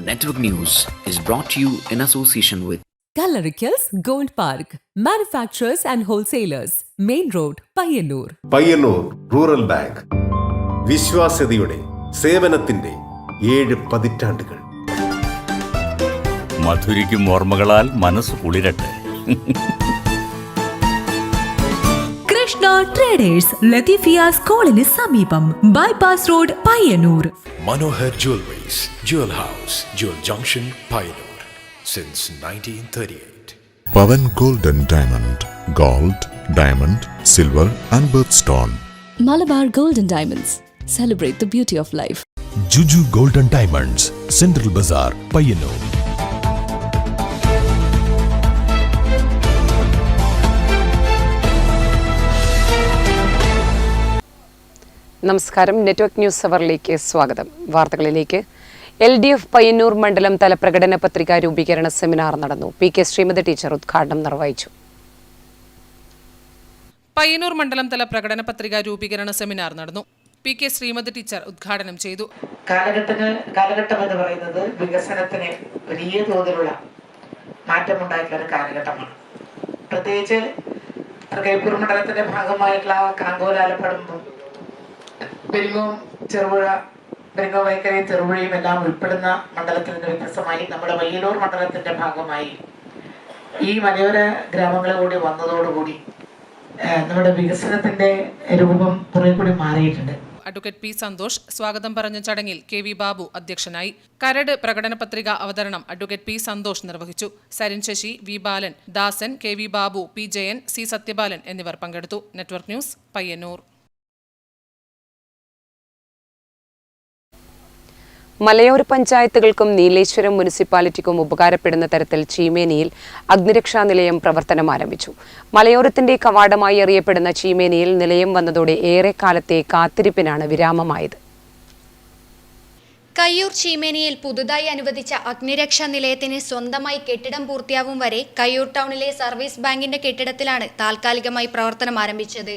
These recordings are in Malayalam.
Network News is brought to you in association with Kalarikals Gold Park, manufacturers and wholesalers, Main Road, Payyannur. Payyannur rural bank വിശ്വാസ്യതയുടെ സേവനത്തിന്റെ 7 പതിറ്റാണ്ടുകൾ. മധുരിക്കും ഓർമ്മകളാൽ മനസ്സ് കുളിരട്ടെ. കൃഷ്ണ ട്രേഡേഴ്സ്, ലത്തീഫിയ സ്കൂളിന് സമീപം, bypass road, Payyanur. Manohar Jewelries, Jewel House, Jewel Junction, Payyanur, since 1938. Pavan Gold and Diamond, Gold, Diamond, Silver and Birthstone. Malabar Gold and Diamonds, celebrate the beauty of life. Juju Gold and Diamonds, Central Bazaar, Payyannur. നമസ്കാരം. നെറ്റ്വർക്ക് ന്യൂസ് അവറിലേക്ക് സ്വാഗതം. വാർത്തകളിലേക്ക്. LDF പയ്യന്നൂർ മണ്ഡലം തല പ്രകടന പത്രിക രൂപീകരണ സെമിനാർ നടന്നു. PK ശ്രീമതി ടീച്ചർ ഉദ്ഘാടനം നിർവഹിച്ചു. പയ്യന്നൂർ മണ്ഡലം തല പ്രകടന പത്രിക രൂപീകരണ സെമിനാർ നടന്നു. PK ശ്രീമതി ടീച്ചർ ഉദ്ഘാടനം ചെയ്തു. കാലഘട്ടം എന്ന് പറയുന്നത് വികസനത്തിന് വലിയ തോതിലുള്ള മാറ്റമുണ്ടായിട്ടുള്ള ഒരു കാലഘട്ടമാണ്. പ്രത്യേകിച്ച് തൃക്കരിപ്പൂർ മണ്ഡലത്തിന്റെ ഭാഗമായിട്ടുള്ള കാങ്കോലാലപ്പടമ്പും പെരിങ്ങോം ചെറുപുഴ, പെരിങ്ങോം വൈക്കരയും ചെറുപുഴയും എല്ലാം ഉൾപ്പെടുന്ന മണ്ഡലത്തിൽ നിന്ന് വ്യത്യസ്തമായി നമ്മുടെ പയ്യന്നൂർ മണ്ഡലത്തിന്റെ ഭാഗമായി ഈ മലയോര ഗ്രാമങ്ങൾ കൂടി വന്നതോടുകൂടി നമ്മുടെ വികസനത്തിന്റെ രൂപം കുറെ കൂടി മാറിയിട്ടുണ്ട്. Advocate P. സന്തോഷ് സ്വാഗതം പറഞ്ഞ ചടങ്ങിൽ KV ബാബു അധ്യക്ഷനായി. കരട് പ്രകടന പത്രിക അവതരണം അഡ്വക്കേറ്റ് P. സന്തോഷ് നിർവഹിച്ചു. സരിൻ ശശി, V. ബാലൻ, ദാസൻ, KV Babu, P. Jayan, C. Sathyapalan എന്നിവർ പങ്കെടുത്തു. Network news, Payyanur. മലയോര പഞ്ചായത്തുകൾക്കും നീലേശ്വരം മുനിസിപ്പാലിറ്റിക്കും ഉപകാരപ്പെടുന്ന തരത്തിൽ ചീമേനിയിൽ അഗ്നിരക്ഷാ നിലയം പ്രവർത്തനം ആരംഭിച്ചു. മലയോരത്തിന്റെ കവാടമായി അറിയപ്പെടുന്ന ചീമേനിയിൽ നിലയം വന്നതോടെ ഏറെക്കാലത്തെ കാത്തിരിപ്പിനാണ് വിരാമമായത്. കയ്യൂർ ചീമേനിയിൽ പുതുതായി അനുവദിച്ച അഗ്നിരക്ഷാ നിലയത്തിന് സ്വന്തമായി കെട്ടിടം പൂർത്തിയാവും വരെ കയ്യൂർ ടൗണിലെ സർവീസ് ബാങ്കിന്റെ കെട്ടിടത്തിലാണ് താൽക്കാലികമായി പ്രവർത്തനം ആരംഭിച്ചത്.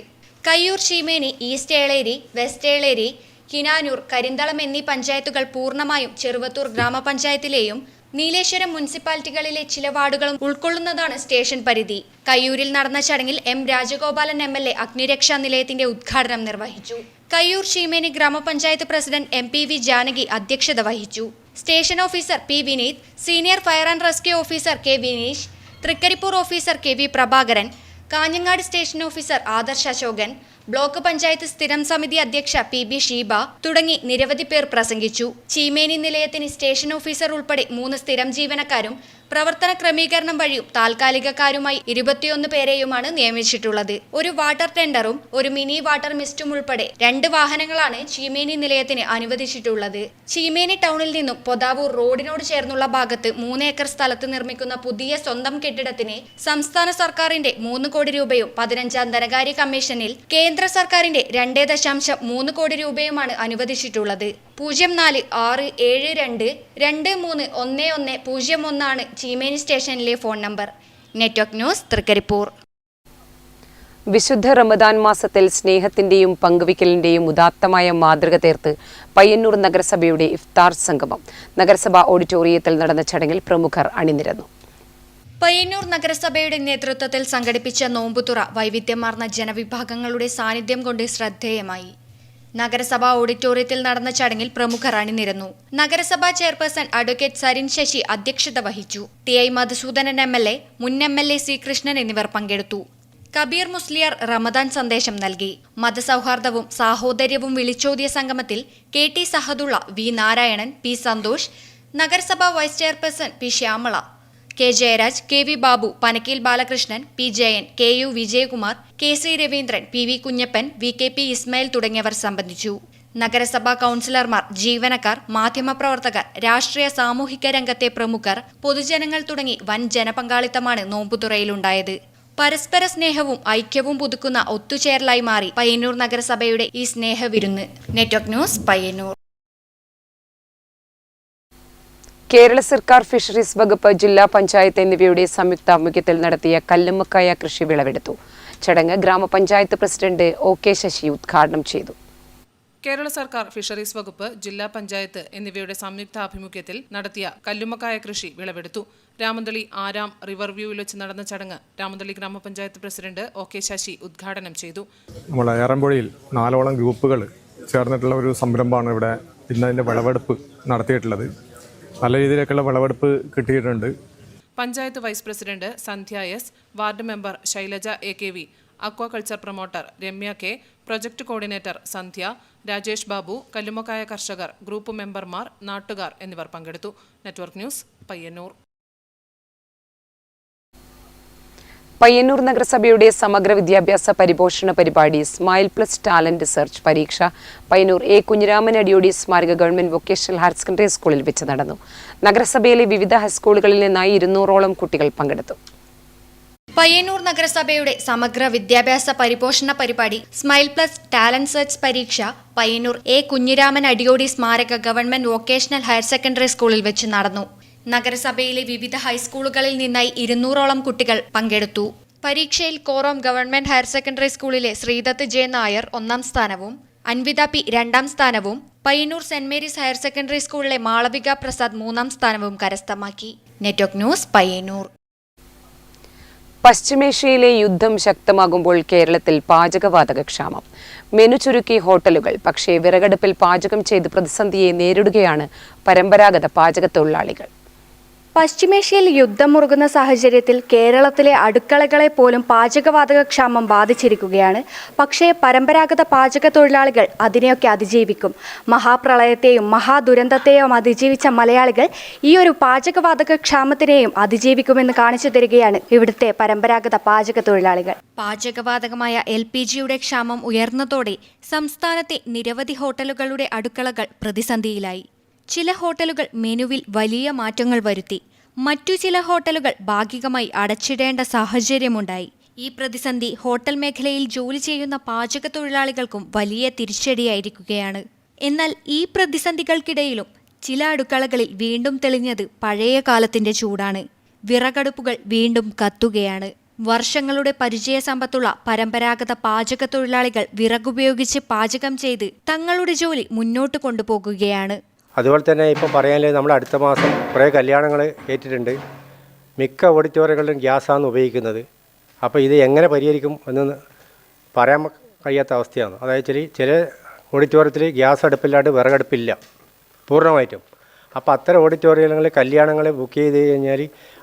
കയ്യൂർ ചീമേനി, ഈസ്റ്റ് ഏളേരി, വെസ്റ്റ് ഏളേരി, കിനാനൂർ, കരിന്തളം എന്നീ പഞ്ചായത്തുകൾ പൂർണ്ണമായും ചെറുവത്തൂർ ഗ്രാമപഞ്ചായത്തിലെയും നീലേശ്വരം മുനിസിപ്പാലിറ്റികളിലെ ചില വാർഡുകളും ഉൾക്കൊള്ളുന്നതാണ് സ്റ്റേഷൻ പരിധി. കയ്യൂരിൽ നടന്ന ചടങ്ങിൽ M. രാജഗോപാലൻ MLA അഗ്നിരക്ഷാ നിലയത്തിന്റെ ഉദ്ഘാടനം നിർവഹിച്ചു. കയ്യൂർ ചീമേനി ഗ്രാമപഞ്ചായത്ത് പ്രസിഡന്റ് MPV ജാനകി അധ്യക്ഷത വഹിച്ചു. Station officer P. Vineeth, senior fire and rescue officer K. Vineesh, Trikaripur officer KV Prabhakaran, Kanhangad station officer Adarsh Ashokan, block panchayat സ്ഥിരം സമിതി അധ്യക്ഷ PB ഷീബ തുടങ്ങി നിരവധി പേർ പ്രസംഗിച്ചു. ചീമേനി നിലയത്തിന് സ്റ്റേഷൻ ഓഫീസർ ഉൾപ്പെടെ 3 സ്ഥിരം ജീവനക്കാരും പ്രവർത്തന ക്രമീകരണം വഴിയും താൽക്കാലികക്കാരുമായി 21 പേരെയുമാണ് നിയമിച്ചിട്ടുള്ളത്. ഒരു വാട്ടർ ടെൻഡറും ഒരു മിനി വാട്ടർ മിസ്റ്റും ഉൾപ്പെടെ 2 വാഹനങ്ങളാണ് ചീമേനി നിലയത്തിന് അനുവദിച്ചിട്ടുള്ളത്. ചീമേനി ടൗണിൽ നിന്നും പൊതാവൂർ റോഡിനോട് ചേർന്നുള്ള ഭാഗത്ത് 3 ഏക്കർ സ്ഥലത്ത് നിർമ്മിക്കുന്ന പുതിയ സ്വന്തം കെട്ടിടത്തിന് സംസ്ഥാന സർക്കാരിന്റെ 3 കോടി രൂപയും 15ാം ധനകാര്യ കമ്മീഷനിൽ കേന്ദ്ര സർക്കാരിന്റെ 2.3 കോടി രൂപയുമാണ് അനുവദിച്ചിട്ടുള്ളത്. 0467223101 ആണ് ചീമേനി സ്റ്റേഷനിലെ phone number. Network news, Trikaripur. വിശുദ്ധ റമദാൻ മാസത്തിൽ സ്നേഹത്തിന്റെയും പങ്കുവയ്ക്കലിന്റെയും ഉദാത്തമായ മാതൃക തീർത്ത് പയ്യന്നൂർ നഗരസഭയുടെ ഇഫ്താർ സംഗമം നഗരസഭാ ഓഡിറ്റോറിയത്തിൽ നടന്ന ചടങ്ങിൽ പ്രമുഖർ അണിനിരന്നു. പയ്യന്നൂർ നഗരസഭയുടെ നേതൃത്വത്തിൽ സംഘടിപ്പിച്ച നോമ്പുതുറ വൈവിധ്യമാർന്ന ജനവിഭാഗങ്ങളുടെ സാന്നിധ്യം കൊണ്ട് ശ്രദ്ധേയമായി. നഗരസഭാ ഓഡിറ്റോറിയത്തിൽ നടന്ന ചടങ്ങിൽ പ്രമുഖർ അണിനിരന്നു. നഗരസഭാ ചെയർപേഴ്സൺ അഡ്വക്കേറ്റ് സരിൻ ശശി അധ്യക്ഷത വഹിച്ചു. TI മധുസൂദനൻ MLA, മുൻ MLA C. കൃഷ്ണൻ എന്നിവർ പങ്കെടുത്തു. കബീർ മുസ്ലിയാർ റമദാൻ സന്ദേശം നൽകി. മതസൗഹാർദ്ദവും സാഹോദര്യവും വിളിച്ചോതിയ സംഗമത്തിൽ KT Sahadulla, V. Narayanan, P. Santhosh, നഗരസഭാ vice chairperson P. Shyamala, K. Jayaraj, KV Babu, Panakkeel Balakrishnan, P. Jayan, KU Vijayakumar, KC Raveendran, PV Kunhappan, VKP Ismail തുടങ്ങിയവർ സംബന്ധിച്ചു. നഗരസഭാ കൗൺസിലർമാർ, ജീവനക്കാർ, മാധ്യമപ്രവർത്തകർ, രാഷ്ട്രീയ സാമൂഹിക രംഗത്തെ പ്രമുഖർ, പൊതുജനങ്ങൾ തുടങ്ങി വൻ ജനപങ്കാളിത്തമാണ് നോമ്പുതുറയിലുണ്ടായത്. പരസ്പര സ്നേഹവും ഐക്യവും പുതുക്കുന്ന ഒത്തുചേരലായി മാറി പയ്യന്നൂർ നഗരസഭയുടെ ഈ സ്നേഹവിരുന്ന്. Network news, Payyannur. കേരള സർക്കാർ ഫിഷറീസ് വകുപ്പ്, ജില്ലാ പഞ്ചായത്ത് എന്നിവയുടെ സംയുക്താഭിമുഖ്യത്തിൽ നടത്തിയ കല്ലുമ്മക്കായ കൃഷി വിളവെടുത്തു. ചടങ്ങ് ഗ്രാമപഞ്ചായത്ത് പ്രസിഡന്റ് OK ശശി ഉദ്ഘാടനം ചെയ്തു. കേരള സർക്കാർ ഫിഷറീസ് വകുപ്പ്, ജില്ലാ പഞ്ചായത്ത് എന്നിവയുടെ സംയുക്താഭിമുഖ്യത്തിൽ നടത്തിയ കല്ലുമ്മക്കായ കൃഷി വിളവെടുത്തു. രാമന്തളി ആരാം റിവർ വ്യൂവിൽ വെച്ച് നടന്ന ചടങ്ങ് രാമന്തളി ഗ്രാമപഞ്ചായത്ത് പ്രസിഡന്റ് OK ശശി ഉദ്ഘാടനം ചെയ്തു. നമ്മൾ ഏറമ്പുഴയിൽ 4ഓളം ഗ്രൂപ്പുകൾ ചേർന്നിട്ടുള്ള ഒരു സംരംഭമാണ് ഇവിടെ ഇന്നതിൻ്റെ വിളവെടുപ്പ് നടത്തിയിട്ടുള്ളത്. നല്ല രീതിയിലേക്കുള്ള വിളവെടുപ്പ് കിട്ടിയിട്ടുണ്ട്. Panchayat vice president Sandhya S, ward member Shailaja AKV, aquaculture promoter Ramya K, project coordinator Sandhya, Rajesh Babu, കല്ലുമ്മക്കായ കർഷകർ, ഗ്രൂപ്പ് മെമ്പർമാർ, നാട്ടുകാർ എന്നിവർ പങ്കെടുത്തു. Network news, Payyanur. പയ്യന്നൂർ നഗരസഭയുടെ സമഗ്ര വിദ്യാഭ്യാസ പരിപോഷണ പരിപാടി സ്മൈൽ പ്ലസ് ടാലന്റ് സെർച്ച് പരീക്ഷ പയ്യന്നൂർ A. കുഞ്ഞിരാമൻ അടിയോടി സ്മാരക ഗവൺമെന്റ് വൊക്കേഷണൽ ഹയർ സെക്കൻഡറി സ്കൂളിൽ വെച്ച് നടന്നു. നഗരസഭയിലെ വിവിധ ഹൈസ്കൂളുകളിൽ നിന്നായി 200ഓളം കുട്ടികൾ പങ്കെടുത്തു. പയ്യന്നൂർ നഗരസഭയുടെ സമഗ്ര വിദ്യാഭ്യാസ പരിപോഷണ പരിപാടി സ്മൈൽ പ്ലസ് ടാലന്റ് സെർച്ച് പരീക്ഷ പയ്യന്നൂർ A. കുഞ്ഞിരാമൻ അടിയോടി സ്മാരക ഗവൺമെന്റ് വൊക്കേഷണൽ ഹയർ സെക്കൻഡറി സ്കൂളിൽ വെച്ച് നടന്നു. നഗരസഭയിലെ വിവിധ ഹൈസ്കൂളുകളിൽ നിന്നായി 200ഓളം കുട്ടികൾ പങ്കെടുത്തു. പരീക്ഷയിൽ കോറോം ഗവൺമെന്റ് ഹയർ സെക്കൻഡറി സ്കൂളിലെ ശ്രീദത്ത് J. നായർ 1ാം സ്ഥാനവും അൻവിത P. 2ാം സ്ഥാനവും Payyanur saint Mary's higher secondary സ്കൂളിലെ മാളവിക പ്രസാദ് 3ാം സ്ഥാനവും കരസ്ഥമാക്കി. Network news, Payyanur. പശ്ചിമേഷ്യയിലെ യുദ്ധം ശക്തമാകുമ്പോൾ കേരളത്തിൽ പാചകവാതക ക്ഷാമം. മെനു ചുരുക്കി ഹോട്ടലുകൾ. പക്ഷേ വിറകടുപ്പിൽ പാചകം ചെയ്ത് പ്രതിസന്ധിയെ നേരിടുകയാണ് പരമ്പരാഗത പാചക തൊഴിലാളികൾ. പശ്ചിമേഷ്യയിൽ യുദ്ധം മുറുകുന്ന സാഹചര്യത്തിൽ കേരളത്തിലെ അടുക്കളകളെ പോലും പാചകവാതക ക്ഷാമം ബാധിച്ചിരിക്കുകയാണ്. പക്ഷേ പരമ്പരാഗത പാചക തൊഴിലാളികൾ അതിനെയൊക്കെ അതിജീവിക്കും. മഹാപ്രളയത്തെയും മഹാദുരന്തത്തെയും അതിജീവിച്ച മലയാളികൾ ഈ ഒരു പാചകവാതക ക്ഷാമത്തിനെയും അതിജീവിക്കുമെന്ന് കാണിച്ചു തരികയാണ് ഇവിടുത്തെ പരമ്പരാഗത പാചക തൊഴിലാളികൾ. പാചകവാതകമായ LPGയുടെ ക്ഷാമം ഉയർന്നതോടെ സംസ്ഥാനത്തെ നിരവധി ഹോട്ടലുകളുടെ അടുക്കളകൾ പ്രതിസന്ധിയിലായി. ചില ഹോട്ടലുകൾ മെനുവിൽ വലിയ മാറ്റങ്ങൾ വരുത്തി. മറ്റു ചില ഹോട്ടലുകൾ ഭാഗികമായി അടച്ചിടേണ്ട സാഹചര്യമുണ്ടായി. ഈ പ്രതിസന്ധി ഹോട്ടൽ മേഖലയിൽ ജോലി ചെയ്യുന്ന പാചക തൊഴിലാളികൾക്കും വലിയ തിരിച്ചടിയായിരിക്കുകയാണ്. എന്നാൽ ഈ പ്രതിസന്ധികൾക്കിടയിലും ചില അടുക്കളകളിൽ വീണ്ടും തെളിഞ്ഞത് പഴയ കാലത്തിന്റെ ചൂടാണ്. വിറകടുപ്പുകൾ വീണ്ടും കത്തുകയാണ്. വർഷങ്ങളുടെ പരിചയസമ്പത്തുള്ള പരമ്പരാഗത പാചക തൊഴിലാളികൾ വിറകുപയോഗിച്ച് പാചകം ചെയ്ത് തങ്ങളുടെ ജോലി മുന്നോട്ട് കൊണ്ടുപോകുകയാണ്. അതുപോലെ തന്നെ ഇപ്പോൾ പറയാനുള്ളത് നമ്മൾ അടുത്ത മാസം കുറേ കല്യാണങ്ങൾ ഏറ്റിട്ടുണ്ട്. മിക്ക ഓഡിറ്റോറിയങ്ങളിലും ഗ്യാസാണ് ഉപയോഗിക്കുന്നത്. അപ്പോൾ ഇത് എങ്ങനെ പരിഹരിക്കും എന്ന് പറയാൻ കഴിയാത്ത അവസ്ഥയാണ്. അതായത് ചില ഓഡിറ്റോറിയത്തിൽ ഗ്യാസ് അടുപ്പില്ലാണ്ട് വിറകടുപ്പില്ല പൂർണ്ണമായിട്ടും. അപ്പോൾ അത്തരം ഓഡിറ്റോറിയങ്ങളിൽ കല്യാണങ്ങൾ ബുക്ക് ചെയ്ത് കഴിഞ്ഞാൽ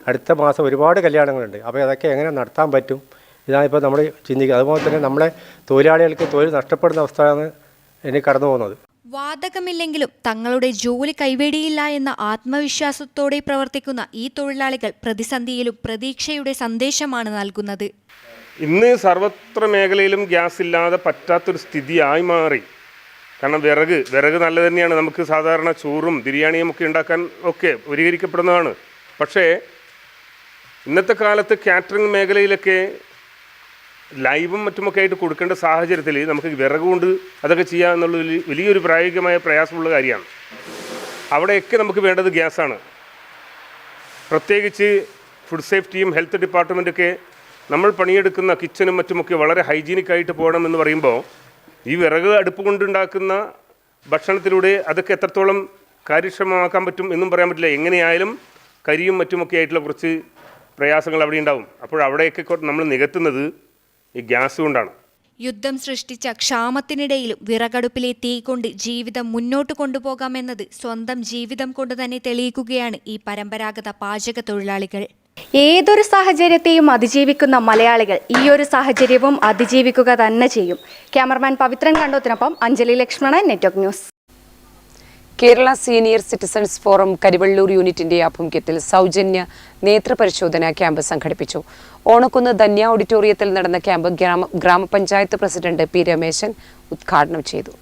അടുത്ത മാസം ഒരുപാട് കല്യാണങ്ങളുണ്ട്. അപ്പോൾ അതൊക്കെ എങ്ങനെ നടത്താൻ പറ്റും? ഇതാണ് ഇപ്പോൾ നമ്മൾ ചിന്തിക്കുക. അതുപോലെ തന്നെ നമ്മളെ തൊഴിലാളികൾക്ക് തൊഴിൽ നഷ്ടപ്പെടുന്ന അവസ്ഥയാണ് ഇനി കടന്നു പോകുന്നത്. വാതകമില്ലെങ്കിലും തങ്ങളുടെ ജോലി കൈവെടിയില്ല എന്ന ആത്മവിശ്വാസത്തോടെ പ്രവർത്തിക്കുന്ന ഈ തൊഴിലാളികൾ പ്രതിസന്ധിയിലും പ്രതീക്ഷയുടെ സന്ദേശമാണ് നൽകുന്നത്. ഇന്ന് സർവത്ര മേഖലയിലും ഗ്യാസ് ഇല്ലാതെ പറ്റാത്തൊരു സ്ഥിതിയായി മാറി. കാരണം വിറക് നല്ലത് തന്നെയാണ്. നമുക്ക് സാധാരണ ചോറും ബിരിയാണിയും ഒക്കെ ഉണ്ടാക്കാൻ ഒക്കെ പരിഹരിക്കപ്പെടുന്നതാണ്. പക്ഷേ ഇന്നത്തെ കാലത്ത് കാറ്ററിംഗ് മേഖലയിലൊക്കെ ലൈവും മറ്റുമൊക്കെ ആയിട്ട് കൊടുക്കേണ്ട സാഹചര്യത്തിൽ നമുക്ക് വിറക് കൊണ്ട് അതൊക്കെ ചെയ്യുക എന്നുള്ളത് വലിയൊരു പ്രായോഗികമായ പ്രയാസമുള്ള കാര്യമാണ്. അവിടെയൊക്കെ നമുക്ക് വേണ്ടത് ഗ്യാസാണ്. പ്രത്യേകിച്ച് ഫുഡ് സേഫ്റ്റിയും ഹെൽത്ത് ഡിപ്പാർട്ട്മെൻറ്റൊക്കെ നമ്മൾ പണിയെടുക്കുന്ന കിച്ചനും മറ്റുമൊക്കെ വളരെ ഹൈജീനിക്കായിട്ട് പോകണമെന്ന് പറയുമ്പോൾ ഈ വിറക് അടുപ്പ് കൊണ്ടുണ്ടാക്കുന്ന ഭക്ഷണത്തിലൂടെ അതൊക്കെ എത്രത്തോളം കാര്യക്ഷമമാക്കാൻ പറ്റും എന്നും പറയാൻ പറ്റില്ല. എങ്ങനെയായാലും കരിയും മറ്റുമൊക്കെ ആയിട്ടുള്ള കുറച്ച് പ്രയാസങ്ങൾ അവിടെ ഉണ്ടാവും. അപ്പോൾ അവിടെയൊക്കെ നമ്മൾ നികത്തുന്നത് ഈ ഗ്യാസ് കൊണ്ടാണ്. യുദ്ധം സൃഷ്ടിച്ച ക്ഷാമത്തിനിടയിലും വിറകടുപ്പിലെ തീ കൊണ്ട് ജീവിതം മുന്നോട്ട് കൊണ്ടുപോകാമെന്നത് സ്വന്തം ജീവിതം കൊണ്ട് തന്നെ തെളിയിക്കുകയാണ് ഈ പരമ്പരാഗത പാചക തൊഴിലാളികൾ. ഏതൊരു സാഹചര്യത്തെയും അതിജീവിക്കുന്ന മലയാളികൾ ഈ ഒരു സാഹചര്യവും അതിജീവിക്കുക തന്നെ ചെയ്യും. ക്യാമറമാൻ പവിത്രൻ കണ്ടോത്തിനൊപ്പം Anjali Lakshmanan, network news. Kerala senior citizens forum Karivellur യൂണിറ്റിന്റെ ആഭിമുഖ്യത്തിൽ സൗജന്യ നേത്രപരിശോധന ക്യാമ്പ് സംഘടിപ്പിച്ചു. ഓണക്കുന്ന് ധന്യ ഓഡിറ്റോറിയത്തിൽ നടന്ന ക്യാമ്പ് ഗ്രാമപഞ്ചായത്ത് പ്രസിഡന്റ് P. രമേശൻ ഉദ്ഘാടനം ചെയ്തു.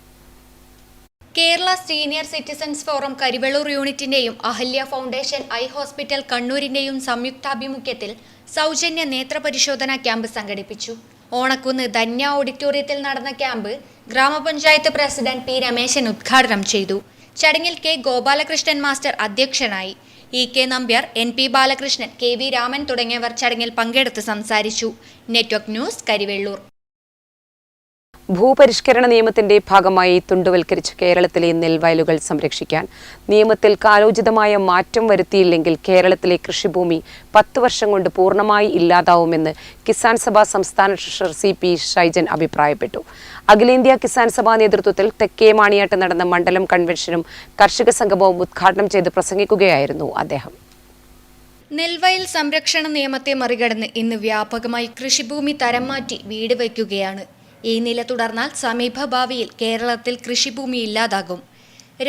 Kerala senior citizens forum Karivellur യൂണിറ്റിന്റെയും അഹല്യ ഫൗണ്ടേഷൻ ഐ ഹോസ്പിറ്റൽ കണ്ണൂരിന്റെയും സംയുക്താഭിമുഖ്യത്തിൽ സൗജന്യ നേത്രപരിശോധന ക്യാമ്പ് സംഘടിപ്പിച്ചു. ഓണക്കുന്ന് ധന്യ ഓഡിറ്റോറിയത്തിൽ നടന്ന ക്യാമ്പ് ഗ്രാമപഞ്ചായത്ത് പ്രസിഡന്റ് P. രമേശൻ ഉദ്ഘാടനം ചെയ്തു. ചടങ്ങിൽ K. ഗോപാലകൃഷ്ണൻ മാസ്റ്റർ അധ്യക്ഷനായി. E. K. Nambiar, N. P. Balakrishnan, K. V. Raman തുടങ്ങിയവർ ചടങ്ങിൽ പങ്കെടുത്ത് സംസാരിച്ചു. Network news, Karivellur. ഭൂപരിഷ്കരണ നിയമത്തിന്റെ ഭാഗമായി തുണ്ടുവൽക്കരിച്ച കേരളത്തിലെ നെൽവയലുകൾ സംരക്ഷിക്കാൻ നിയമത്തിൽ കാലോചിതമായ മാറ്റം വരുത്തിയില്ലെങ്കിൽ കേരളത്തിലെ കൃഷിഭൂമി 10 വർഷം കൊണ്ട് പൂർണ്ണമായി ഇല്ലാതാവുമെന്ന് കിസാൻ സഭ സംസ്ഥാന ട്രഷറർ CP ഷൈജൻ അഭിപ്രായപ്പെട്ടു. അഖിലേന്ത്യാ കിസാൻ സഭ നേതൃത്വത്തിൽ തെക്കേ മാണിയാട്ട് നടന്ന മണ്ഡലം കൺവെൻഷനും കർഷക സംഗമവും ഉദ്ഘാടനം ചെയ്ത് പ്രസംഗിക്കുകയായിരുന്നു അദ്ദേഹം. നെൽവയൽ സംരക്ഷണ നിയമത്തെ മറികടന്ന് ഇന്ന് വ്യാപകമായി കൃഷിഭൂമി തരം മാറ്റി വീട് വയ്ക്കുകയാണ്. ഈ നില തുടർന്നാൽ സമീപ ഭാവിയിൽ കേരളത്തിൽ കൃഷിഭൂമി ഇല്ലാതാകും.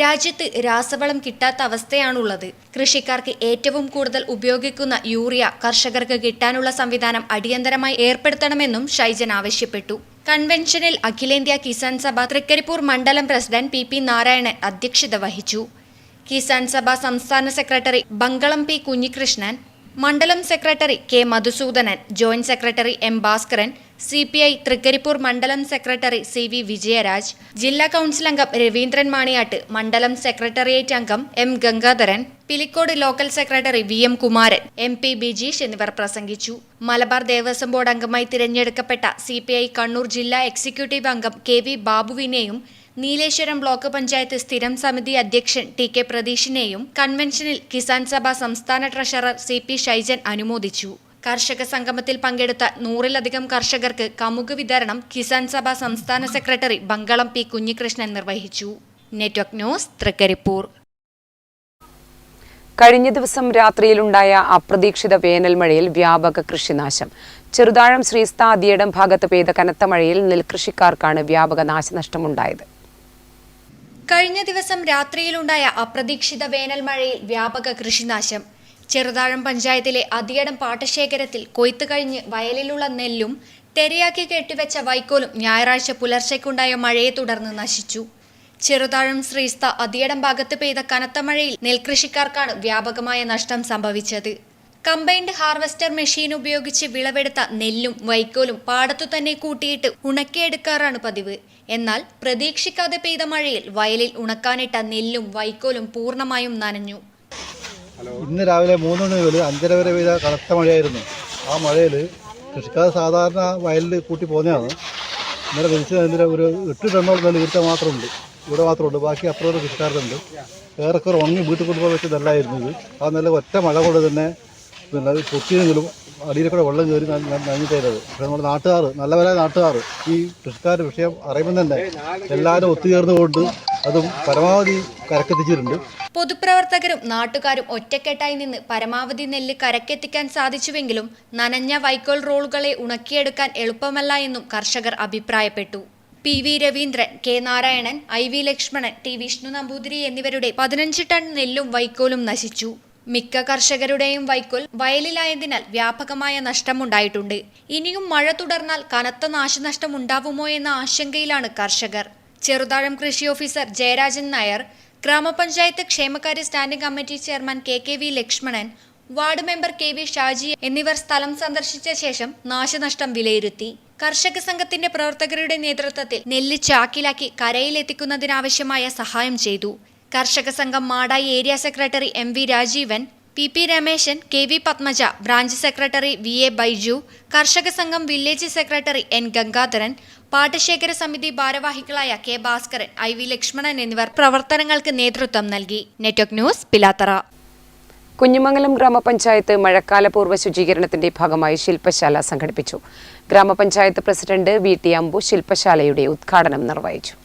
രാജ്യത്ത് രാസവളം കിട്ടാത്ത അവസ്ഥയാണുള്ളത്. കൃഷിക്കാർക്ക് ഏറ്റവും കൂടുതൽ ഉപയോഗിക്കുന്ന യൂറിയ കർഷകർക്ക് കിട്ടാനുള്ള സംവിധാനം അടിയന്തരമായി ഏർപ്പെടുത്തണമെന്നും ഷൈജൻ ആവശ്യപ്പെട്ടു. കൺവെൻഷനിൽ അഖിലേന്ത്യാ കിസാൻ സഭ തൃക്കരിപ്പൂർ മണ്ഡലം പ്രസിഡന്റ് PP നാരായണൻ അധ്യക്ഷത വഹിച്ചു. കിസാൻ സഭ സംസ്ഥാന സെക്രട്ടറി ബങ്കളം P കുഞ്ഞികൃഷ്ണൻ, മണ്ഡലം secretary K Madhusoodanan, joint secretary M Bhaskaran, CPI Trikaripur മണ്ഡലം സെക്രട്ടറി CV വിജയരാജ്, ജില്ലാ കൗൺസിൽ അംഗം രവീന്ദ്രൻ മാണിയാട്ട്, മണ്ഡലം സെക്രട്ടേറിയറ്റ് അംഗം M Gangadharan, Pilicode local secretary VM Kumaran, MP Bijeesh എന്നിവർ പ്രസംഗിച്ചു. മലബാർ ദേവസ്വം ബോർഡ് അംഗമായി തിരഞ്ഞെടുക്കപ്പെട്ട CPI കണ്ണൂർ ജില്ലാ എക്സിക്യൂട്ടീവ് അംഗം KV ബാബുവിനെയും നീലേശ്വരം ബ്ലോക്ക് പഞ്ചായത്ത് സ്ഥിരം സമിതി അധ്യക്ഷൻ TK പ്രതീഷിനെയും കൺവെൻഷനിൽ കിസാൻ സഭ സംസ്ഥാന ട്രഷറർ CP ഷൈജൻ അനുമോദിച്ചു. കർഷക സംഗമത്തിൽ പങ്കെടുത്ത 100-ലധികം കർഷകർക്ക് കമുക് വിതരണം കിസാൻ സഭ സംസ്ഥാന സെക്രട്ടറി ബങ്കളം P കുഞ്ഞികൃഷ്ണൻ നിർവഹിച്ചു. Network news Trikaripur. കഴിഞ്ഞ ദിവസം രാത്രിയിലുണ്ടായ അപ്രതീക്ഷിത വേനൽമഴയിൽ വ്യാപക കൃഷിനാശം. ചെറുതാഴം ശ്രീസ്ത അതിയടം ഭാഗത്ത് പെയ്ത കനത്ത മഴയിൽ നെൽകൃഷിക്കാർക്കാണ് വ്യാപക നാശനഷ്ടമുണ്ടായത്. കഴിഞ്ഞ ദിവസം രാത്രിയിലുണ്ടായ അപ്രതീക്ഷിത വേനൽമഴയിൽ വ്യാപക കൃഷിനാശം. ചെറുതാഴം പഞ്ചായത്തിലെ അതിയടം പാട്ടശേഖരത്തിൽ കൊയ്ത്ത് കഴിഞ്ഞ് വയലിലുള്ള നെല്ലും തെരയാക്കി കെട്ടിവെച്ച വൈക്കോലും ഞായറാഴ്ച പുലർച്ചയ്ക്കുണ്ടായ മഴയെ തുടർന്ന് നശിച്ചു. ചെറുതാഴം ശ്രീസ്ത അതിയടം ഭാഗത്ത് പെയ്ത കനത്ത മഴയിൽ നെൽകൃഷിക്കാർക്കാണ് വ്യാപകമായ നഷ്ടം സംഭവിച്ചത്. കമ്പൈൻഡ് ഹാർവെസ്റ്റർ മെഷീൻ ഉപയോഗിച്ച് വിളവെടുത്ത നെല്ലും വൈക്കോലും പാടത്തു തന്നെ കൂട്ടിയിട്ട് ഉണക്കിയെടുക്കാറാണ് പതിവ്. എന്നാൽ പ്രതീക്ഷിക്കാതെ പെയ്ത മഴയിൽ വയലിൽ ഉണക്കാനിട്ട നെല്ലും വൈക്കോലും പൂർണ്ണമായും നനഞ്ഞു. ഇന്ന് രാവിലെ 3 മണി മുതൽ 5:30 വരെ പെയ്ത കനത്ത മഴയായിരുന്നു. ആ മഴയിൽ കൃഷിക്കാർ സാധാരണ വയലിൽ കൂട്ടി പോകുന്നതാണ്. ഇന്നലെ വിളിച്ചതിൽ ഒരു 8 ടണ്ണോളം നെല്ല് ഇവിടെ മാത്രമുണ്ട്. ബാക്കി അപ്പുറം കൃഷിക്കാർക്കുണ്ട്. ഏറെക്കുറെ ഉണങ്ങി വീട്ടിൽ കൊണ്ടുപോകാൻ വെച്ച നെല്ലായിരുന്നു ഇത്. ആ നെല്ല് ഒറ്റ മഴ കൊണ്ട് തന്നെ പൊട്ടിയെങ്കിലും അടിയിൽ കൂടെ വെള്ളം കയറി നനഞ്ഞിട്ടത്. പക്ഷേ നമ്മുടെ നാട്ടുകാർ നല്ലവരായ നാട്ടുകാർ ഈ കൃഷിക്കാരുടെ വിഷയം അറിയുമ്പോൾ തന്നെ എല്ലാവരും ഒത്തുചേർന്നുകൊണ്ട് അതും പരമാവധി കരക്കെത്തിച്ചിട്ടുണ്ട്. പൊതുപ്രവർത്തകരും നാട്ടുകാരും ഒറ്റക്കെട്ടായി നിന്ന് പരമാവധി നെല്ല് കരക്കെത്തിക്കാൻ സാധിച്ചുവെങ്കിലും നനഞ്ഞ വൈക്കോൽ റോളുകളെ ഉണക്കിയെടുക്കാൻ എളുപ്പമല്ല എന്നും കർഷകർ അഭിപ്രായപ്പെട്ടു. PV Raveendran, K Narayanan, IV Lakshmanan, T Vishnu Namboothiri എന്നിവരുടെ 15 ടൺ നെല്ലും വൈക്കോലും നശിച്ചു. മിക്ക കർഷകരുടെയും വൈക്കോൽ വയലിലായതിനാൽ വ്യാപകമായ നഷ്ടമുണ്ടായിട്ടുണ്ട്. ഇനിയും മഴ തുടർന്നാൽ കനത്ത നാശനഷ്ടം ഉണ്ടാവുമോ എന്ന ആശങ്കയിലാണ് കർഷകർ. ചെറുതാഴം കൃഷി ഓഫീസർ ജയരാജൻ നായർ, ഗ്രാമപഞ്ചായത്ത് ക്ഷേമകാര്യ standing committee chairman KKV Lakshmanan, ward member KV Shaji എന്നിവർ സ്ഥലം സന്ദർശിച്ച ശേഷം നാശനഷ്ടം വിലയിരുത്തി. കർഷക സംഘത്തിന്റെ പ്രവർത്തകരുടെ നേതൃത്വത്തിൽ നെല്ല് ചാക്കിലാക്കി കരയിലെത്തിക്കുന്നതിനാവശ്യമായ സഹായം ചെയ്തു. കർഷക സംഘം Madayi area secretary MV Rajeevan, PP Rameshan, KV Padmaja, branch secretary VA Baiju, കർഷക സംഘം വില്ലേജ് സെക്രട്ടറി N ഗംഗാധരൻ, പാട്ടശേഖര സമിതി ഭാരവാഹികളായ K ഭാസ്കരൻ, IV ലക്ഷ്മണൻ എന്നിവർ പ്രവർത്തനങ്ങൾക്ക് നേതൃത്വം നൽകി. Network news Pilathara. കുഞ്ഞിമംഗലം ഗ്രാമപഞ്ചായത്ത് മഴക്കാലപൂർവ്വ ശുചീകരണത്തിന്റെ ഭാഗമായി ശില്പശാല സംഘടിപ്പിച്ചു. ഗ്രാമപഞ്ചായത്ത് പ്രസിഡന്റ് VT അമ്പു ശില്പശാലയുടെ ഉദ്ഘാടനം നിർവഹിച്ചു.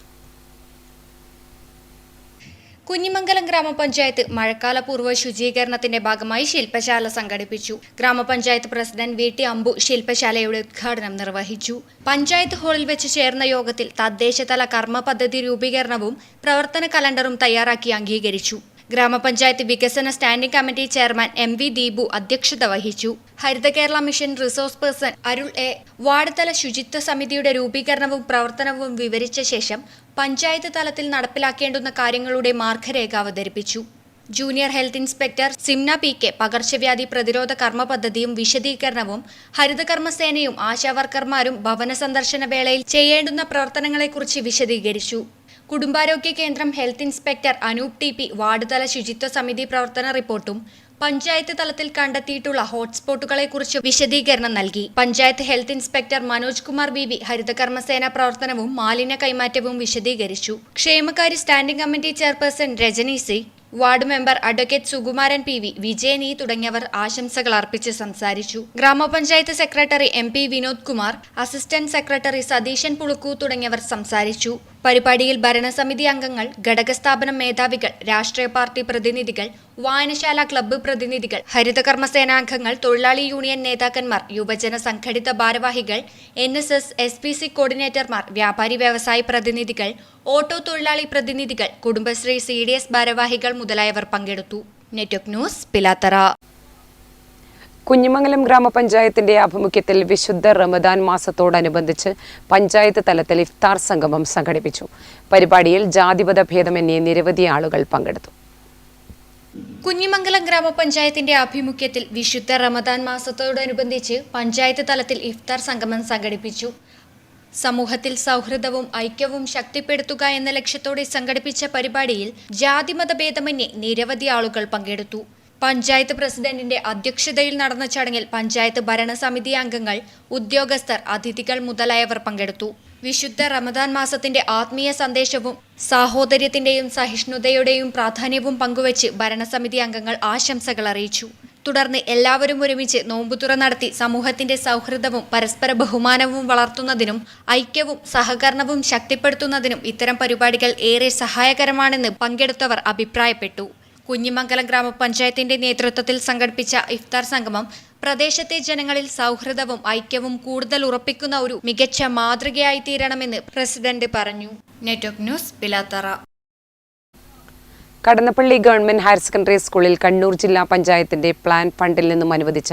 കുഞ്ഞിമംഗലം ഗ്രാമപഞ്ചായത്ത് മഴക്കാലപൂർവ്വ ശുചീകരണത്തിന്റെ ഭാഗമായി ശില്പശാല സംഘടിപ്പിച്ചു. ഗ്രാമപഞ്ചായത്ത് പ്രസിഡന്റ് VT അമ്പു ശില്പശാലയുടെ ഉദ്ഘാടനം നിർവഹിച്ചു. പഞ്ചായത്ത് ഹാളിൽ വെച്ച് ചേർന്ന യോഗത്തിൽ തദ്ദേശതല കർമ്മ പദ്ധതി രൂപീകരണവും പ്രവർത്തന കലണ്ടറും തയ്യാറാക്കി അംഗീകരിച്ചു. ഗ്രാമപഞ്ചായത്ത് വികസന standing committee chairman MV Deepu അധ്യക്ഷത വഹിച്ചു. Haritha Kerala mission resource person Arul A ward തല ശുചിത്വ സമിതിയുടെ രൂപീകരണവും പ്രവർത്തനവും വിവരിച്ച ശേഷം പഞ്ചായത്ത് തലത്തിൽ നടപ്പിലാക്കേണ്ടുന്ന കാര്യങ്ങളുടെ മാർഗരേഖ അവതരിപ്പിച്ചു. Junior health inspector Simna PK പകർച്ചവ്യാധി പ്രതിരോധ കർമ്മ പദ്ധതിയും വിശദീകരണവും ഹരിതകർമ്മസേനയും ആശാവർക്കർമാരും ഭവന സന്ദർശന വേളയിൽ ചെയ്യേണ്ടുന്ന പ്രവർത്തനങ്ങളെക്കുറിച്ച് വിശദീകരിച്ചു. കുടുംബാരോഗ്യ കേന്ദ്രം health inspector Anoop T P ward തല ശുചിത്വ സമിതി പ്രവർത്തന റിപ്പോർട്ടും പഞ്ചായത്ത് തലത്തിൽ കണ്ടെത്തിയിട്ടുള്ള ഹോട്ട്സ്പോട്ടുകളെക്കുറിച്ച് വിശദീകരണം നൽകി. Panchayat health inspector Manoj Kumar B ഹരിതകർമ്മസേന പ്രവർത്തനവും മാലിന്യ കൈമാറ്റവും വിശദീകരിച്ചു. ക്ഷേമകാര്യ standing committee chairperson Rajani C, ward member advocate Sukumaran P V, Vijayan E തുടങ്ങിയവർ ആശംസകൾ അർപ്പിച്ച് സംസാരിച്ചു. ഗ്രാമപഞ്ചായത്ത് secretary MP Vinod Kumar, assistant secretary Satheesan Pulukku തുടങ്ങിയവർ സംസാരിച്ചു. പരിപാടിയിൽ ഭരണസമിതി അംഗങ്ങൾ, ഘടകസ്ഥാപനം മേധാവികൾ, രാഷ്ട്രീയ പാർട്ടി പ്രതിനിധികൾ, വായനശാല ക്ലബ്ബ് പ്രതിനിധികൾ, ഹരിതകർമ്മസേനാംഗങ്ങൾ, തൊഴിലാളി യൂണിയൻ നേതാക്കന്മാർ, യുവജന സംഘടിത ഭാരവാഹികൾ, NSS, SPC കോർഡിനേറ്റർമാർ, വ്യാപാരി വ്യവസായ പ്രതിനിധികൾ, ഓട്ടോ തൊഴിലാളി പ്രതിനിധികൾ, കുടുംബശ്രീ CDS ഭാരവാഹികൾ മുതലായവർ പങ്കെടുത്തു. Network news, Pilathara. കുഞ്ഞിമംഗലം ഗ്രാമപഞ്ചായത്തിന്റെ ആഭിമുഖ്യത്തിൽ വിശുദ്ധ റമദാൻ മാസത്തോടനുബന്ധിച്ച് പഞ്ചായത്ത് തലത്തിൽ ഇഫ്താർ സംഗമം സംഘടിപ്പിച്ചു. പരിപാടിയിൽ ജാതിമത ഭേദമന്യേ നിരവധി ആളുകൾ പങ്കെടുത്തു. കുഞ്ഞിമംഗലം ഗ്രാമപഞ്ചായത്തിന്റെ ആഭിമുഖ്യത്തിൽ വിശുദ്ധ റമദാൻ മാസത്തോടനുബന്ധിച്ച് പഞ്ചായത്ത് തലത്തിൽ ഇഫ്താർ സംഗമം സംഘടിപ്പിച്ചു. സമൂഹത്തിൽ സൗഹൃദവും ഐക്യവും ശക്തിപ്പെടുത്തുക എന്ന ലക്ഷ്യത്തോടെ സംഘടിപ്പിച്ച പരിപാടിയിൽ ജാതിമത ഭേദമന്യേ നിരവധി ആളുകൾ പങ്കെടുത്തു. പഞ്ചായത്ത് പ്രസിഡന്റിന്റെ അധ്യക്ഷതയിൽ നടന്ന ചടങ്ങിൽ പഞ്ചായത്ത് ഭരണസമിതി അംഗങ്ങൾ, ഉദ്യോഗസ്ഥർ, അതിഥികൾ മുതലായവർ പങ്കെടുത്തു. വിശുദ്ധ റമദാൻ മാസത്തിന്റെ ആത്മീയ സന്ദേശവും സാഹോദര്യത്തിന്റെയും സഹിഷ്ണുതയുടെയും പ്രാധാന്യവും പങ്കുവച്ച് ഭരണസമിതി അംഗങ്ങൾ ആശംസകൾ അറിയിച്ചു. തുടർന്ന് എല്ലാവരും ഒരുമിച്ച് നോമ്പുതുറ നടത്തി സമൂഹത്തിന്റെ സൗഹൃദവും പരസ്പര ബഹുമാനവും വളർത്തുന്നതിനും ഐക്യവും സഹകരണവും ശക്തിപ്പെടുത്തുന്നതിനും ഇത്തരം പരിപാടികൾ ഏറെ സഹായകരമാണെന്ന് പങ്കെടുത്തവർ അഭിപ്രായപ്പെട്ടു. കുഞ്ഞിമംഗലം ഗ്രാമപഞ്ചായത്തിന്റെ നേതൃത്വത്തിൽ സംഘടിപ്പിച്ച ഇഫ്താർ സംഗമം പ്രദേശത്തെ ജനങ്ങളിൽ സൗഹൃദവും ഐക്യവും കൂടുതൽ ഉറപ്പിക്കുന്ന ഒരു മികച്ച മാതൃകയായി തീരണമെന്ന് പ്രസിഡന്റ് പറഞ്ഞു. Network news, Pilathara. Kadannappalli government higher secondary സ്കൂളിൽ കണ്ണൂർ ജില്ലാ പഞ്ചായത്തിന്റെ പ്ലാൻ ഫണ്ടിൽ നിന്നും അനുവദിച്ച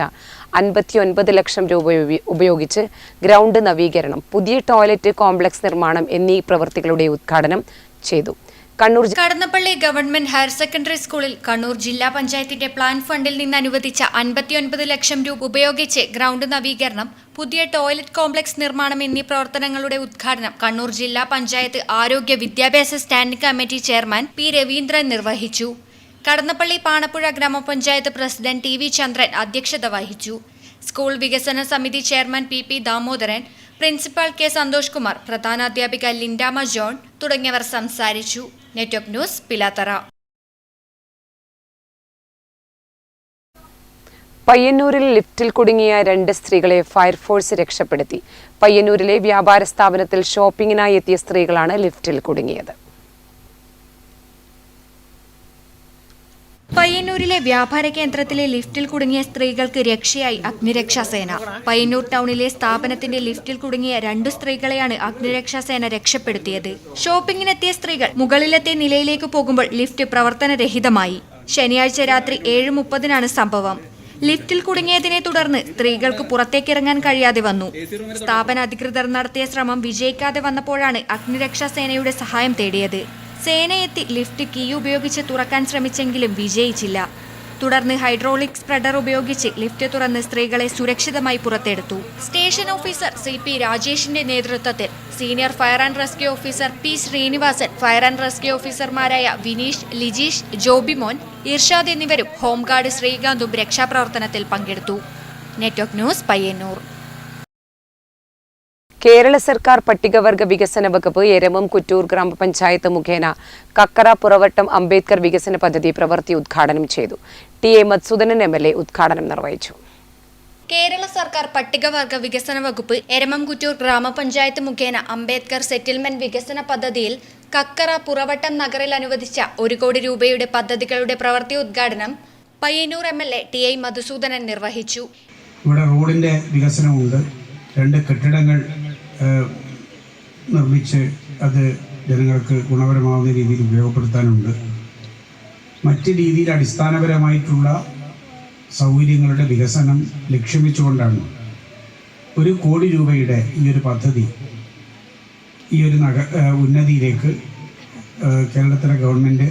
59 ലക്ഷം രൂപ ഉപയോഗിച്ച് ഗ്രൗണ്ട് നവീകരണം, പുതിയ ടോയ്ലറ്റ് കോംപ്ലക്സ് നിർമ്മാണം എന്നീ പ്രവൃത്തികളുടെ ഉദ്ഘാടനം ചെയ്തു. കടന്നപ്പള്ളി ഗവൺമെന്റ് ഹയർ സെക്കൻഡറി സ്കൂളിൽ കണ്ണൂർ ജില്ലാ പഞ്ചായത്തിന്റെ പ്ലാൻ ഫണ്ടിൽ നിന്ന് അനുവദിച്ച 59 ലക്ഷം രൂപ ഉപയോഗിച്ച് ഗ്രൗണ്ട് നവീകരണം, പുതിയ ടോയ്ലറ്റ് കോംപ്ലക്സ് നിർമ്മാണം എന്നീ പ്രവർത്തനങ്ങളുടെ ഉദ്ഘാടനം കണ്ണൂർ ജില്ലാ പഞ്ചായത്ത് ആരോഗ്യ വിദ്യാഭ്യാസ standing committee chairman P Raveendran നിർവഹിച്ചു. കടന്നപ്പള്ളി പാണപ്പുഴ ഗ്രാമപഞ്ചായത്ത് പ്രസിഡന്റ് TV ചന്ദ്രൻ അധ്യക്ഷത വഹിച്ചു. സ്കൂൾ വികസന സമിതി chairman PP Damodaran, principal K Santhosh Kumar, പ്രധാനാധ്യാപിക ലിൻഡാമ ജോൺ തുടങ്ങിയവർ സംസാരിച്ചു. Network news, Pilathara. പയ്യന്നൂരിൽ ലിഫ്റ്റിൽ കുടുങ്ങിയ 2 സ്ത്രീകളെ ഫയർഫോഴ്സ് രക്ഷപ്പെടുത്തി. പയ്യന്നൂരിലെ വ്യാപാര സ്ഥാപനത്തിൽ ഷോപ്പിംഗിനായി എത്തിയ സ്ത്രീകളാണ് ലിഫ്റ്റിൽ കുടുങ്ങിയത്. പയ്യന്നൂരിലെ വ്യാപാര കേന്ദ്രത്തിലെ ലിഫ്റ്റിൽ കുടുങ്ങിയ സ്ത്രീകൾക്ക് രക്ഷയായി അഗ്നിരക്ഷാസേന. പയ്യന്നൂർ ടൗണിലെ സ്ഥാപനത്തിന്റെ ലിഫ്റ്റിൽ കുടുങ്ങിയ 2 സ്ത്രീകളെയാണ് അഗ്നിരക്ഷാസേന രക്ഷപ്പെടുത്തിയത്. ഷോപ്പിംഗിനെത്തിയ സ്ത്രീകൾ മുകളിലത്തെ നിലയിലേക്ക് പോകുമ്പോൾ ലിഫ്റ്റ് പ്രവർത്തനരഹിതമായി. ശനിയാഴ്ച രാത്രി 7:30-നാണ് സംഭവം. ലിഫ്റ്റിൽ കുടുങ്ങിയതിനെ തുടർന്ന് സ്ത്രീകൾക്ക് പുറത്തേക്കിറങ്ങാൻ കഴിയാതെ വന്നു. സ്ഥാപന അധികൃതർ നടത്തിയ ശ്രമം വിജയിക്കാതെ വന്നപ്പോഴാണ് അഗ്നിരക്ഷാസേനയുടെ സഹായം തേടിയത്. സേനയെത്തി ലിഫ്റ്റ് കീ ഉപയോഗിച്ച് തുറക്കാൻ ശ്രമിച്ചെങ്കിലും വിജയിച്ചില്ല. തുടർന്ന് ഹൈഡ്രോളിക് സ്പ്രെഡർ ഉപയോഗിച്ച് ലിഫ്റ്റ് തുറന്ന് സ്ത്രീകളെ സുരക്ഷിതമായി പുറത്തെടുത്തു. സ്റ്റേഷൻ ഓഫീസർ CP രാജേഷിന്റെ നേതൃത്വത്തിൽ senior fire and rescue officer P Srinivasan, fire and rescue ഓഫീസർമാരായ വിനീഷ്, ലിജീഷ്, ജോബിമോൻ, ഇർഷാദ് എന്നിവരും ഹോംഗാർഡ് ശ്രീകാന്തും രക്ഷാപ്രവർത്തനത്തിൽ പങ്കെടുത്തു. Network news, Payyannur. കേരള സർക്കാർ പട്ടികവർഗ വികസന വകുപ്പ് എരമം കുറ്റൂർ ഗ്രാമപഞ്ചായത്ത് മുഖേന കക്കറ പുറവട്ടം അംബേദ്കർ വികസന പദ്ധതി പ്രവൃത്തി ഉദ്ഘാടനം ചെയ്തു. TA മധുസൂദനൻ MLA ഉദ്ഘാടനം നിർവഹിച്ചു. കേരള സർക്കാർ പട്ടികവർഗ വികസന വകുപ്പ് എരമം കുറ്റൂർ ഗ്രാമപഞ്ചായത്ത് മുഖേന അംബേദ്കർ സെറ്റിൽമെന്റ് വികസന പദ്ധതിയിൽ കക്കറ പുറവട്ടം നഗറിൽ അനുവദിച്ച 1 കോടി രൂപയുടെ പദ്ധതികളുടെ പ്രവൃത്തി ഉദ്ഘാടനം പയ്യന്നൂർ MLA TA മധുസൂദനൻ നിർവഹിച്ചു. ഇവിടെ റോഡിന്റെ വികസനമുണ്ട്. 2 കെട്ടിടങ്ങൾ നിർമ്മിച്ച് അത് ജനങ്ങൾക്ക് ഗുണപരമാവുന്ന രീതിയിൽ ഉപയോഗപ്പെടുത്താനുണ്ട്. മറ്റ് രീതിയിൽ അടിസ്ഥാനപരമായിട്ടുള്ള സൗകര്യങ്ങളുടെ വികസനം ലക്ഷ്യം വെച്ചുകൊണ്ടാണ് 1 കോടി രൂപയുടെ ഈ ഒരു പദ്ധതി ഈ ഒരു ഉന്നതിയിലേക്ക് കേരളത്തിലെ ഗവൺമെൻറ്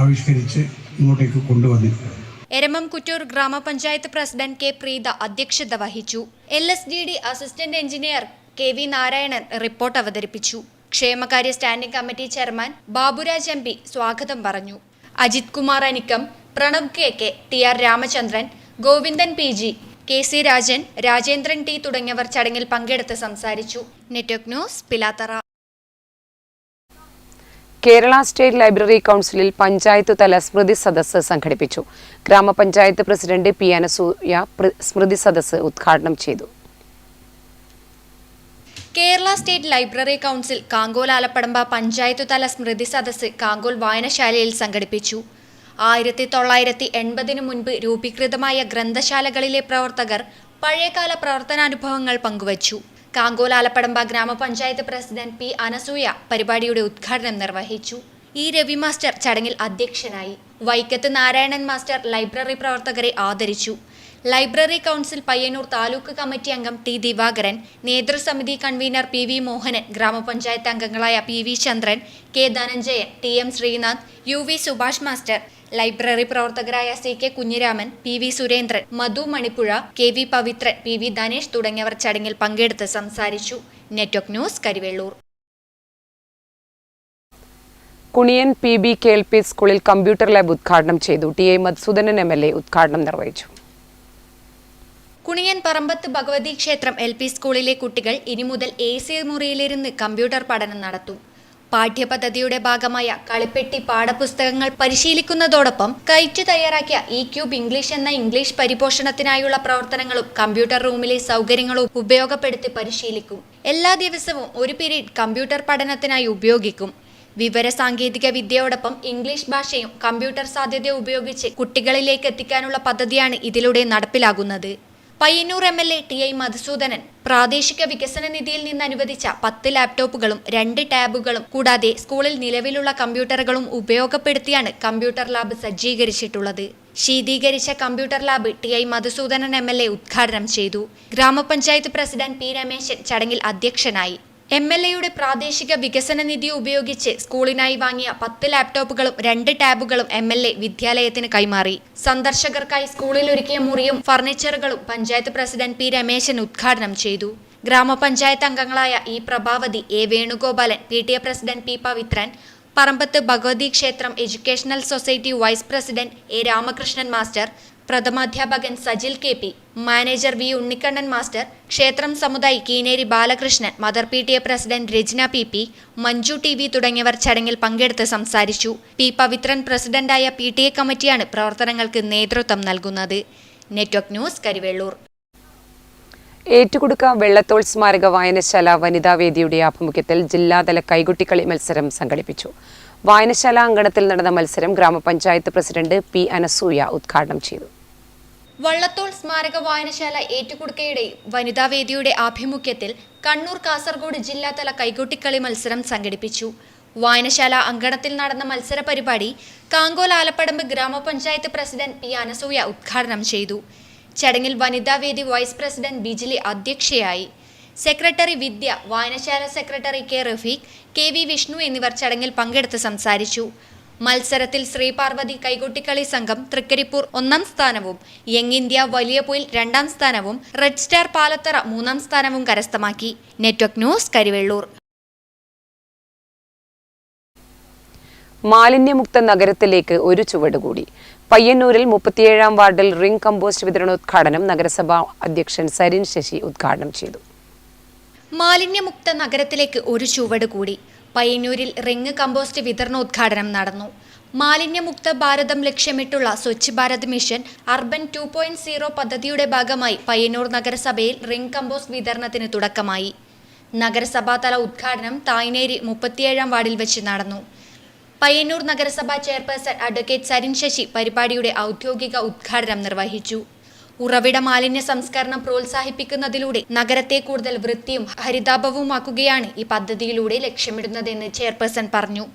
ആവിഷ്കരിച്ച് ഇങ്ങോട്ടേക്ക് കൊണ്ടുവന്നിട്ടുണ്ട്. എരമം കുറ്റൂർ ഗ്രാമപഞ്ചായത്ത് പ്രസിഡന്റ് K പ്രീത അധ്യക്ഷത വഹിച്ചു. LSGD assistant engineer KV Narayanan report അവതരിപ്പിച്ചു. ക്ഷേമകാര്യ standing committee chairman Baburaj MP സ്വാഗതം പറഞ്ഞു. Ajith Kumar Anikkam, Pranab KK, TR Ramachandran, Govindan PG, KC Rajan, Rajendran T തുടങ്ങിയവർ ചടങ്ങിൽ പങ്കെടുത്ത് സംസാരിച്ചു. Network news, Pilathara. Kerala state library കൗൺസിലിൽ പഞ്ചായത്ത് തല സ്മൃതി സദസ്സ് സംഘടിപ്പിച്ചു. ഗ്രാമപഞ്ചായത്ത് പ്രസിഡന്റ് P അനസൂയ സ്മൃതി സദസ്സ് ഉദ്ഘാടനം ചെയ്തു. Kerala state library council Kankol Alappadamba panchayat തല സ്മൃതി സദസ്സ് കാങ്കോൽ വായനശാലയിൽ സംഘടിപ്പിച്ചു. 1980 മുൻപ് രൂപീകൃതമായ ഗ്രന്ഥശാലകളിലെ പ്രവർത്തകർ പഴയകാല പ്രവർത്തനാനുഭവങ്ങൾ പങ്കുവച്ചു. കാങ്കോൽ ആലപ്പടമ്പ ഗ്രാമപഞ്ചായത്ത് പ്രസിഡന്റ് P അനസൂയ പരിപാടിയുടെ ഉദ്ഘാടനം നിർവഹിച്ചു. E രവി മാസ്റ്റർ ചടങ്ങിൽ അധ്യക്ഷനായി. വൈക്കത്ത് നാരായണൻ മാസ്റ്റർ ലൈബ്രറി പ്രവർത്തകരെ ആദരിച്ചു. Library council Payyannur taluk committee അംഗം T ദിവാകരൻ, നേതൃസമിതി കൺവീനർ PV മോഹനൻ, ഗ്രാമപഞ്ചായത്ത് അംഗങ്ങളായ PV Chandran, K Dhananjayan, TM Sreenath, UV Subhash master, library പ്രവർത്തകരായ CK Kunhiraman, PV Surendran, Madhu Manippuzha, KV Pavithran, PV Dhanesh തുടങ്ങിയവർ ചടങ്ങിൽ പങ്കെടുത്ത് സംസാരിച്ചു. Network news, Karivellur. Kuniyan PB KLP സ്കൂളിൽ കമ്പ്യൂട്ടർ ലാബ് ഉദ്ഘാടനം ചെയ്തു. TI മധുസൂദനൻ MLA ഉദ്ഘാടനം നിർവഹിച്ചു. കുണിയൻ പറമ്പത്ത് ഭഗവതി ക്ഷേത്രം LP സ്കൂളിലെ കുട്ടികൾ ഇനി മുതൽ AC മുറിയിലിരുന്ന് കമ്പ്യൂട്ടർ പഠനം നടത്തും. പാഠ്യപദ്ധതിയുടെ ഭാഗമായ കളിപ്പെട്ടി പാഠപുസ്തകങ്ങൾ പരിശീലിക്കുന്നതോടൊപ്പം കൈറ്റ് തയ്യാറാക്കിയ E-ക്യൂബ് ഇംഗ്ലീഷ് എന്ന ഇംഗ്ലീഷ് പരിപോഷണത്തിനായുള്ള പ്രവർത്തനങ്ങളും കമ്പ്യൂട്ടർ റൂമിലെ സൗകര്യങ്ങളും ഉപയോഗപ്പെടുത്തി പരിശീലിക്കും. എല്ലാ ദിവസവും ഒരു പീരീഡ് കമ്പ്യൂട്ടർ പഠനത്തിനായി ഉപയോഗിക്കും. വിവര സാങ്കേതിക വിദ്യയോടൊപ്പം ഇംഗ്ലീഷ് ഭാഷയും കമ്പ്യൂട്ടർ സാധ്യത ഉപയോഗിച്ച് കുട്ടികളിലേക്ക് എത്തിക്കാനുള്ള പദ്ധതിയാണ് ഇതിലൂടെ നടപ്പിലാകുന്നത്. പയ്യന്നൂർ MLA TI മധുസൂദനൻ പ്രാദേശിക വികസന നിധിയിൽ നിന്ന് അനുവദിച്ച 10 ലാപ്ടോപ്പുകളും 2 ടാബുകളും കൂടാതെ സ്കൂളിൽ നിലവിലുള്ള കമ്പ്യൂട്ടറുകളും ഉപയോഗപ്പെടുത്തിയാണ് കമ്പ്യൂട്ടർ ലാബ് സജ്ജീകരിച്ചിട്ടുള്ളത്. ശീതീകരിച്ച computer lab TI Madhusoodanan MLA ഉദ്ഘാടനം ചെയ്തു. ഗ്രാമപഞ്ചായത്ത് പ്രസിഡന്റ് P രമേശൻ ചടങ്ങിൽ അധ്യക്ഷനായി. MLAയുടെ പ്രാദേശിക വികസന നിധി ഉപയോഗിച്ച് സ്കൂളിനായി വാങ്ങിയ 10 ലാപ്ടോപ്പുകളും 2 ടാബുകളും MLA വിദ്യാലയത്തിന് കൈമാറി. സന്ദർശകർക്കായി സ്കൂളിൽ ഒരുക്കിയ മുറിയും ഫർണിച്ചറുകളും പഞ്ചായത്ത് പ്രസിഡന്റ് P രമേശൻ ഉദ്ഘാടനം ചെയ്തു. ഗ്രാമപഞ്ചായത്ത് അംഗങ്ങളായ E Prabhavathi, A Venugopalan, PTA president P Pavithran, Parambath Bhagavathi ക്ഷേത്രം educational society vice president A Ramakrishnan master, പ്രഥമാധ്യാപകൻ Sajil KP, manager V Unnikkannan master, ക്ഷേത്രം സമുദായി Keeneri Balakrishnan, mother PTA president Rachana PP, Manju TV തുടങ്ങിയവർ ചടങ്ങിൽ പങ്കെടുത്ത് സംസാരിച്ചു. P പവിത്രൻ പ്രസിഡന്റായ PTA കമ്മിറ്റിയാണ് പ്രവർത്തനങ്ങൾക്ക് നേതൃത്വം നൽകുന്നത്. Network news, Karivellur. ഏറ്റുകുടുക്ക വെള്ളത്തോൾ സ്മാരക വായനശാല വനിതാവേദിയുടെ ആഭിമുഖ്യത്തിൽ ജില്ലാതല കൈകൊട്ടിക്കളി മത്സരം സംഘടിപ്പിച്ചു. വായനശാല അങ്കണത്തിൽ നടന്ന മത്സരം ഗ്രാമപഞ്ചായത്ത് പ്രസിഡന്റ് P അനസൂയ ഉദ്ഘാടനം ചെയ്തു. വള്ളത്തോൾ സ്മാരക വായനശാല ഏറ്റുകുടുക്കയുടെ വനിതാവേദിയുടെ ആഭിമുഖ്യത്തിൽ കണ്ണൂർ കാസർഗോഡ് ജില്ലാതല കൈകൊട്ടിക്കളി മത്സരം സംഘടിപ്പിച്ചു. വായനശാല അങ്കണത്തിൽ നടന്ന മത്സര പരിപാടി കാങ്കോൽ ആലപ്പടമ്പ് ഗ്രാമപഞ്ചായത്ത് പ്രസിഡന്റ് P അനസൂയ ഉദ്ഘാടനം ചെയ്തു. ചടങ്ങിൽ വനിതാവേദി വൈസ് പ്രസിഡന്റ് ബിജിലി അധ്യക്ഷയായി. സെക്രട്ടറി വിദ്യ, വായനശാല secretary K Rafeeq, KV Vishnu എന്നിവർ ചടങ്ങിൽ പങ്കെടുത്ത് സംസാരിച്ചു. മത്സരത്തിൽ ശ്രീപാർവതി കൈകൊട്ടിക്കളി സംഘം തൃക്കരിപ്പൂർ 1ാം സ്ഥാനവും യങ് ഇന്ത്യ വലിയപൊയിൽ 2ാം സ്ഥാനവും റെഡ് സ്റ്റാർ പാലത്തറ 3ാം സ്ഥാനവും കരസ്ഥമാക്കി. Network news, Karivellur. മാലിന്യമുക്ത നഗരത്തിലേക്ക് ഒരു ചുവടുകൂടി. പയ്യന്നൂരിൽ 37ാം വാർഡിൽ റിംഗ് കമ്പോസ്റ്റ് വിതരണോദ്ഘാടനം നഗരസഭാ അധ്യക്ഷൻ സരിൻ ശശി ഉദ്ഘാടനം ചെയ്തു. മാലിന്യമുക്ത നഗരത്തിലേക്ക് ഒരു ചുവട് കൂടി. പയ്യന്നൂരിൽ റിംഗ് കമ്പോസ്റ്റ് വിതരണോദ്ഘാടനം നടന്നു. മാലിന്യമുക്ത ഭാരതം ലക്ഷ്യമിട്ടുള്ള സ്വച്ഛ് ഭാരത് മിഷൻ അർബൻ 2.0 പദ്ധതിയുടെ ഭാഗമായി പയ്യന്നൂർ നഗരസഭയിൽ റിംഗ് കമ്പോസ്റ്റ് വിതരണത്തിന് തുടക്കമായി. നഗരസഭാതല ഉദ്ഘാടനം തായ്നേരി 37ാം വാർഡിൽ വെച്ച് നടന്നു. പയ്യന്നൂർ നഗരസഭാ ചെയർപേഴ്സൺ അഡ്വക്കേറ്റ് സരിൻ ശശി പരിപാടിയുടെ ഔദ്യോഗിക ഉദ്ഘാടനം നിർവഹിച്ചു. ഉറവിട മാലിന്യ സംസ്കരണം പ്രോത്സാഹിപ്പിക്കുന്നതിലൂടെ നഗരത്തെ കൂടുതൽ വൃത്തിയും ഹരിതാഭവുമാക്കുകയാണ് ഈ പദ്ധതിയിലൂടെ ലക്ഷ്യമിടുന്നതെന്ന് ചെയർപേഴ്സൺ പറഞ്ഞു.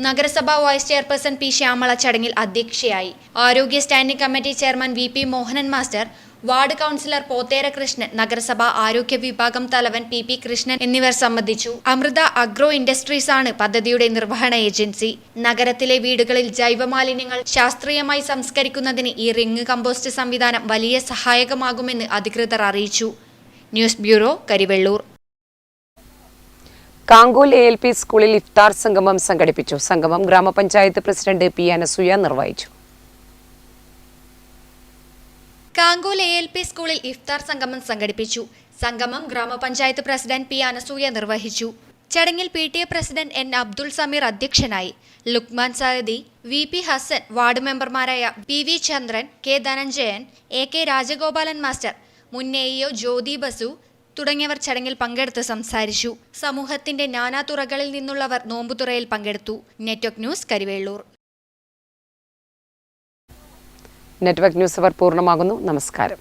നഗരസഭാ വൈസ് ചെയർപേഴ്സൺ P ശ്യാമള ചടങ്ങിൽ അധ്യക്ഷയായി. ആരോഗ്യ standing committee chairman VP Mohanan master, ward councillor Pothera Krishnan, നഗരസഭാ ആരോഗ്യ വിഭാഗം തലവൻ PP കൃഷ്ണൻ എന്നിവർ സംബന്ധിച്ചു. അമൃത അഗ്രോ ഇൻഡസ്ട്രീസ് ആണ് പദ്ധതിയുടെ നിർവഹണ ഏജൻസി. നഗരത്തിലെ വീടുകളിൽ ജൈവമാലിന്യങ്ങൾ ശാസ്ത്രീയമായി സംസ്കരിക്കുന്നതിന് ഈ റിംഗ് കമ്പോസ്റ്റ് സംവിധാനം വലിയ സഹായകമാകുമെന്ന് അധികൃതർ അറിയിച്ചു. News bureau, Karivellur. Kankol ALP സ്കൂളിൽ ഇഫ്താർ സംഗമം സംഘടിപ്പിച്ചു. സംഗമം ഗ്രാമപഞ്ചായത്ത് പ്രസിഡന്റ് പി അനസൂയ നിർവഹിച്ചു. കാങ്കോൽ ALP സ്കൂളിൽ ഇഫ്താർ സംഗമം സംഘടിപ്പിച്ചു. സംഗമം ഗ്രാമപഞ്ചായത്ത് പ്രസിഡന്റ് പി അനസൂയ നിർവഹിച്ചു. ചടങ്ങിൽ PTA president N Abdul Sameer അധ്യക്ഷനായി. ലുക്മാൻ സഅദി, VP ഹസൻ, വാർഡ് മെമ്പർമാരായ PV Chandran, K Dhananjayan, AK Rajagopalan master, മുൻ AEO ജ്യോതി ബസു തുടങ്ങിയവർ ചടങ്ങിൽ പങ്കെടുത്ത് സംസാരിച്ചു. സമൂഹത്തിന്റെ നാനാതുറകളിൽ നിന്നുള്ളവർ നോമ്പുതുറയിൽ പങ്കെടുത്തു. Network news, Karivellur. Network news അവർ പൂർണ്ണമാകുന്നു. നമസ്കാരം.